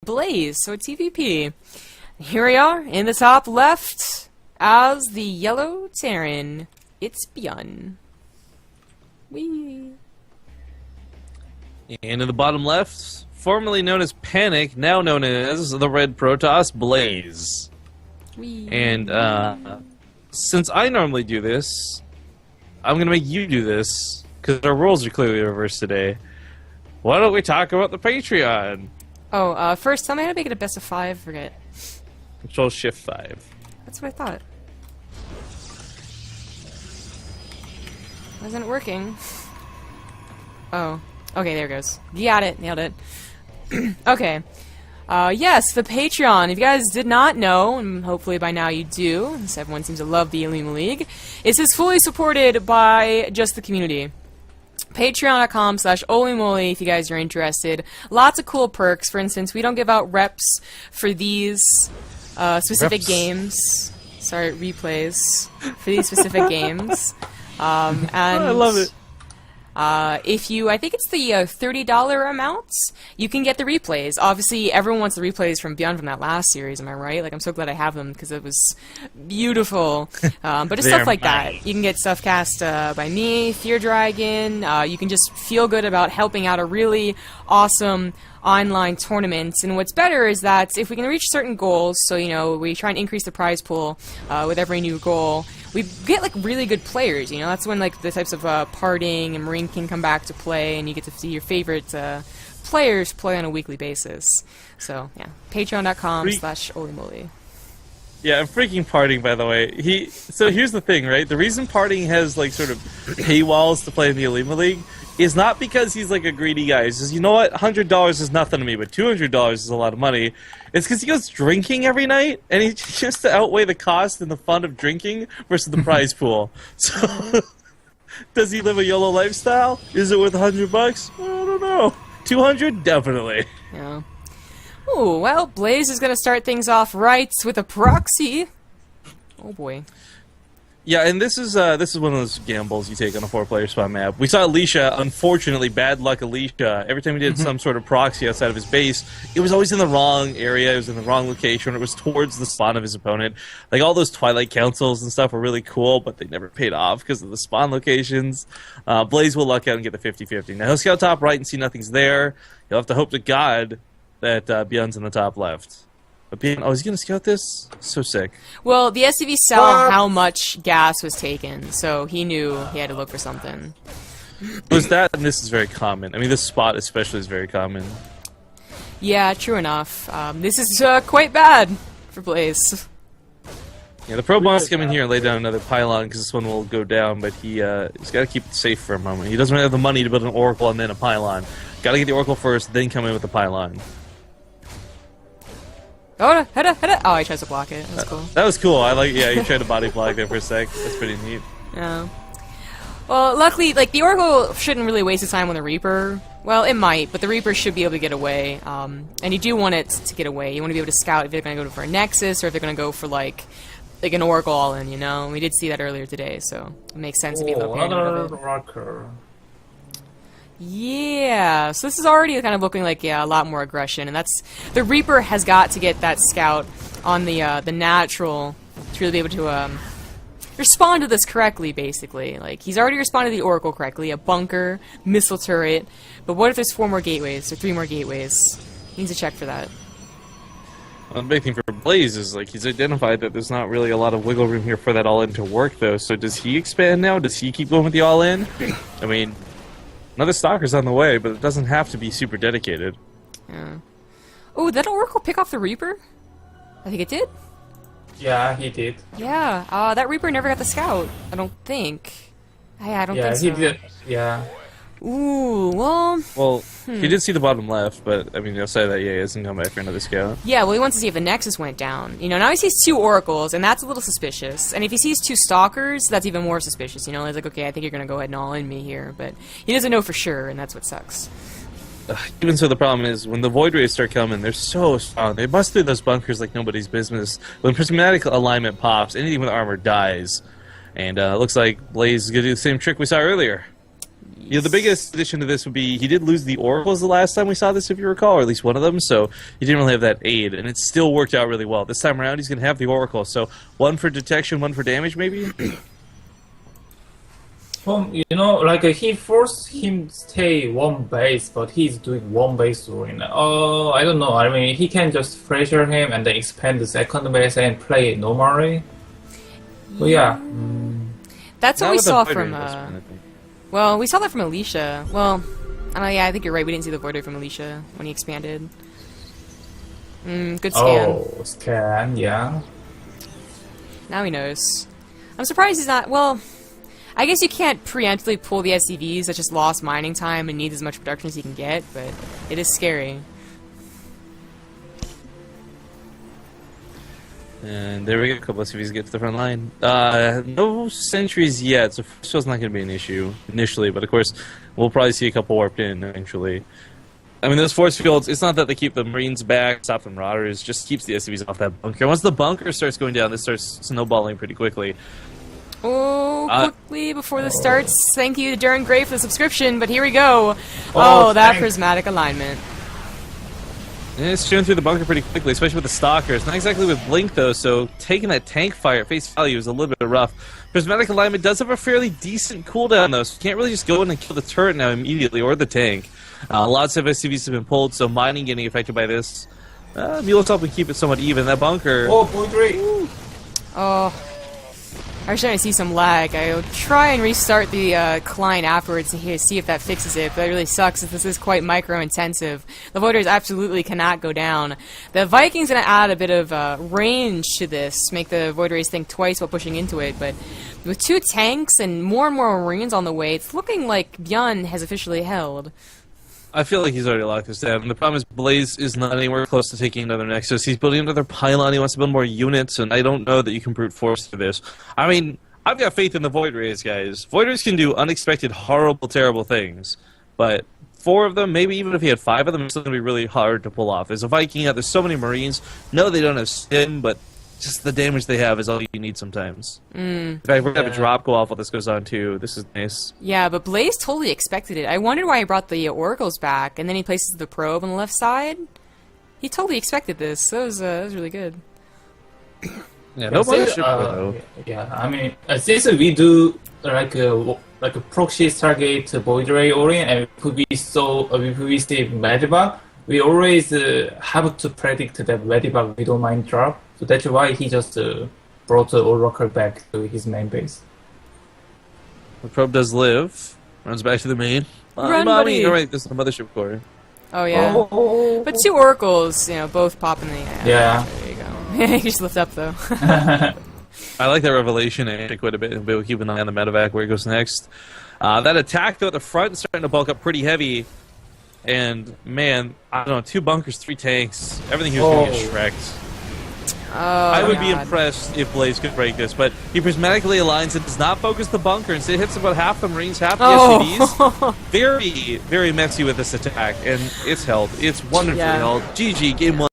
Blaze, so it's TVP. Here we are, in the top left, as the Yellow Terran. It's ByuN. Whee! And in the bottom left, formerly known as Panic, now known as the Red Protoss, Blaze. Whee! And, since I normally do this, I'm gonna make you do this, because our roles are clearly reversed today. Why don't we talk about the Patreon? Oh, first, tell me how to make it a best of 5, forget. Control Shift 5. That's what I thought. Why isn't it working? Oh. Okay, there it goes. Got it. Nailed it. Okay. Yes, the Patreon. If you guys did not know, and hopefully by now you do, since everyone seems to love the Olimoleague, this is fully supported by just the community. Patreon.com/Olimoleague if you guys are interested. Lots of cool perks. For instance, we don't give out reps for these specific games. Sorry, replays for these specific games. And I love it. If you, I think it's the $30 amount, you can get the replays. Obviously, everyone wants the replays from ByuN from that last series, am I right? Like, I'm so glad I have them, because it was beautiful. But it's stuff like that. You can get stuff cast by me, Fear Dragon. You can just feel good about helping out a really awesome online tournament. And what's better is that if we can reach certain goals, so, you know, we try and increase the prize pool with every new goal, we get, like, really good players, you know? That's when, like, the types of partying and marine can come back to play, and you get to see your favorite players play on a weekly basis. So, yeah. Patreon.com/Olimoleague. Yeah, I'm freaking partying, by the way. So here's the thing, right? The reason partying has, like, sort of paywalls to play in the Olimoleague is not because he's, like, a greedy guy. He says, you know what, $100 is nothing to me, but $200 is a lot of money. It's because he goes drinking every night, and he just to outweigh the cost and the fun of drinking versus the prize pool. So, does he live a YOLO lifestyle? Is it worth $100? I don't know. 200? Definitely. Yeah. Ooh, well, Blaze is going to start things off right with a proxy. Oh, boy. Yeah, and this is one of those gambles you take on a 4-player spawn map. We saw Alicia, unfortunately, bad luck Alicia. Every time he did some sort of proxy outside of his base, it was always in the wrong area, it was in the wrong location, it was towards the spawn of his opponent. Like, all those Twilight Councils and stuff were really cool, but they never paid off because of the spawn locations. Blaze will luck out and get the 50-50. Now, he'll scout top right and see nothing's there. He'll have to hope to God that ByuN's in the top left. But ByuN, oh, he's going to scout this? So sick. Well, the SCV saw how much gas was taken, so he knew he had to look for something. Was that, and this is very common. I mean, this spot especially is very common. Yeah, true enough. This is quite bad for Blaze. Yeah, the pro boss come in here and lay down another pylon because this one will go down, but he's got to keep it safe for a moment. He doesn't really have the money to build an oracle and then a pylon. Got to get the oracle first, then come in with the pylon. Oh, head up. Oh, he tries to block it. That's cool. That was cool. Yeah, you tried to body block there for a sec. That's pretty neat. Yeah. Well, luckily, like, the Oracle shouldn't really waste his time on the Reaper. Well, it might, but the Reaper should be able to get away. And you do want it to get away. You want to be able to scout if they're going to go for a Nexus or if they're going to go for, like an Oracle all-in, you know? We did see that earlier today, so it makes sense to be able to pan out of it. Rocker. Yeah, so this is already kind of looking like, yeah, a lot more aggression, and that's... The Reaper has got to get that scout on the natural to really be able to, respond to this correctly, basically. Like, he's already responded to the Oracle correctly, a bunker, missile turret, but what if there's 4 more gateways, or 3 more gateways? He needs to check for that. Well, the big thing for Blaze is, like, he's identified that there's not really a lot of wiggle room here for that all-in to work, though, so does he expand now? Does he keep going with the all-in? I mean... Another Stalker's on the way, but it doesn't have to be super dedicated. Yeah. Oh, did that Oracle pick off the Reaper? I think it did. Yeah, he did. Yeah, that Reaper never got the scout, I don't think. I don't think so. Yeah, he did. Yeah. Ooh, well... Well, he did see the bottom left, but, I mean, you'll say that, yeah, he hasn't come back for another scout. Yeah, well, he wants to see if the Nexus went down. You know, now he sees 2 Oracles, and that's a little suspicious. And if he sees 2 Stalkers, that's even more suspicious, you know? He's like, okay, I think you're gonna go ahead and all-in me here, but he doesn't know for sure, and that's what sucks. Even so, the problem is, when the Void Rays start coming, they're so strong. They bust through those bunkers like nobody's business. When Prismatic Alignment pops, anything with armor dies. And, looks like Blaze is gonna do the same trick we saw earlier. Yeah, the biggest addition to this would be he did lose the oracles the last time we saw this, if you recall, or at least one of them, so he didn't really have that aid, and it still worked out really well. This time around, he's going to have the oracle, so one for detection, one for damage, maybe? You know, like he forced him to stay one base, but he's doing one base right now. I don't know. I mean, he can just pressure him and then expand the second base and play it normally. So yeah. That's what Not we with the saw Void from. Reinvestment, I think. Well, we saw that from Alicia. Well, yeah, I think you're right. We didn't see the Void Ray from Alicia when he expanded. Good scan. Oh, scan, yeah. Now he knows. I'm surprised he's not. Well, I guess you can't preemptively pull the SCVs that just lost mining time and needs as much production as he can get, but it is scary. And there we go, a couple of SCVs get to the front line. No sentries yet, so first show's not going to be an issue initially, but of course, we'll probably see a couple warped in eventually. I mean, those force fields, it's not that they keep the Marines back, stop the Marauders, just keeps the SCVs off that bunker. Once the bunker starts going down, this starts snowballing pretty quickly. Oh, quickly before this starts, thank you to Darren Gray for the subscription, but here we go. Oh, Oh, that thanks. prismatic alignment. And it's chewing through the bunker pretty quickly, especially with the Stalkers. Not exactly with Blink, though, so taking that tank fire at face value is a little bit rough. Prismatic alignment does have a fairly decent cooldown, though, so you can't really just go in and kill the turret now immediately, or the tank. Lots of SCVs have been pulled, so mining getting affected by this. Mule's helping keep it somewhat even. That bunker... Oh, Void Ray. Oh, I'm starting to see some lag. I'll try and restart the client afterwards to see if that fixes it, but that really sucks if this is quite micro-intensive. The Void Rays absolutely cannot go down. The Viking's going to add a bit of range to this, make the Void Rays think twice while pushing into it, but with 2 tanks and more Marines on the way, it's looking like ByuN has officially held. I feel like he's already locked this down. The problem is Blaze is not anywhere close to taking another Nexus. He's building another pylon. He wants to build more units, and I don't know that you can brute force through this. I mean, I've got faith in the Void Rays, guys. Void Rays can do unexpected, horrible, terrible things, but 4 of them, maybe even if he had 5 of them, it's still going to be really hard to pull off. There's a Viking out, there's so many Marines. No, they don't have stim, but just the damage they have is all you need sometimes. In fact, we're going to have a drop go off while this goes on, too. This is nice. Yeah, but Blaze totally expected it. I wondered why he brought the Oracles back, and then he places the probe on the left side. He totally expected this. That was really good. Yeah, no Since, ship, though. yeah, I mean, since we do like a proxy target Void Ray Orient, and if we see Medibug, we always have to predict that Medibug we don't mind drop. So that's why he just brought the Oracle back to his main base. The probe does live. Runs back to the main. Run, Mommy! buddy. Alright, this is the mothership core. Oh, yeah. Oh. But 2 Oracles, both pop in the air. Yeah. There you go. You just lift up, though. I like that revelation quite a bit, but we'll keep an eye on the medevac where it goes next. That attack, though, at the front is starting to bulk up pretty heavy. And, man, I don't know, 2 bunkers, 3 tanks. Everything here's going to get shreked. Oh, I would be God. impressed if Blaze could break this, but he prismatically aligns and does not focus the bunker. Instead, hits about half the Marines, half the SCVs. Very, very messy with this attack, and it's held. It's wonderfully Yeah. held. GG, game 1.